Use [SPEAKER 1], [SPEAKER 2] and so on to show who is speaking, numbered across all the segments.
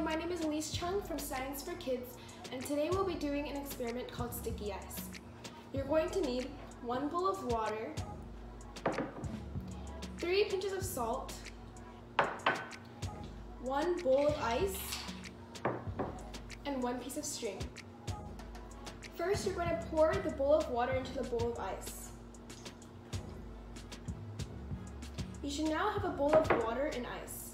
[SPEAKER 1] my name is Elise from Science for Kids, and today we'll be doing an experiment called sticky ice. You're going to need 1 bowl of water, 3 pinches of salt, 1 bowl of ice, and 1 piece of string. First, you're going to pour the bowl of water into the bowl of ice. You should now have a bowl of water and ice.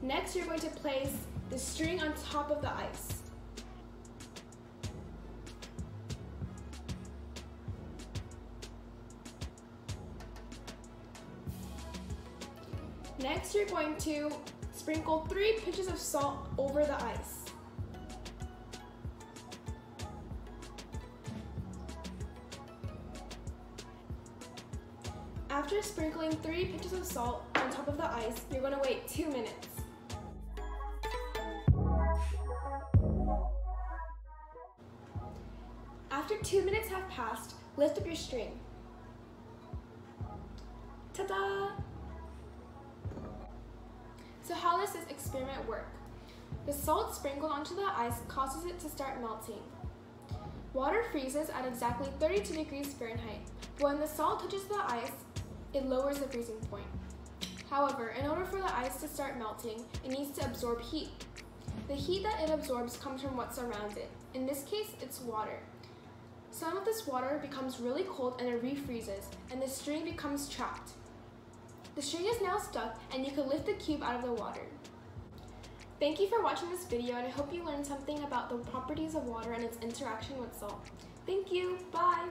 [SPEAKER 1] Next, you're going to place the string on top of the ice. Next, you're going to sprinkle 3 pinches of salt over the ice. After sprinkling 3 pinches of salt on top of the ice, you're going to wait 2 minutes. After 2 minutes have passed, lift up your string. Ta-da! So how does this experiment work? The salt sprinkled onto the ice causes it to start melting. Water freezes at exactly 32 degrees Fahrenheit, but when the salt touches the ice, it lowers the freezing point. However, in order for the ice to start melting, it needs to absorb heat. The heat that it absorbs comes from what's around it. In this case, it's water. Some of this water becomes really cold and it refreezes, and the string becomes trapped. The string is now stuck, and you can lift the cube out of the water. Thank you for watching this video, and I hope you learned something about the properties of water and its interaction with salt. Thank you, bye!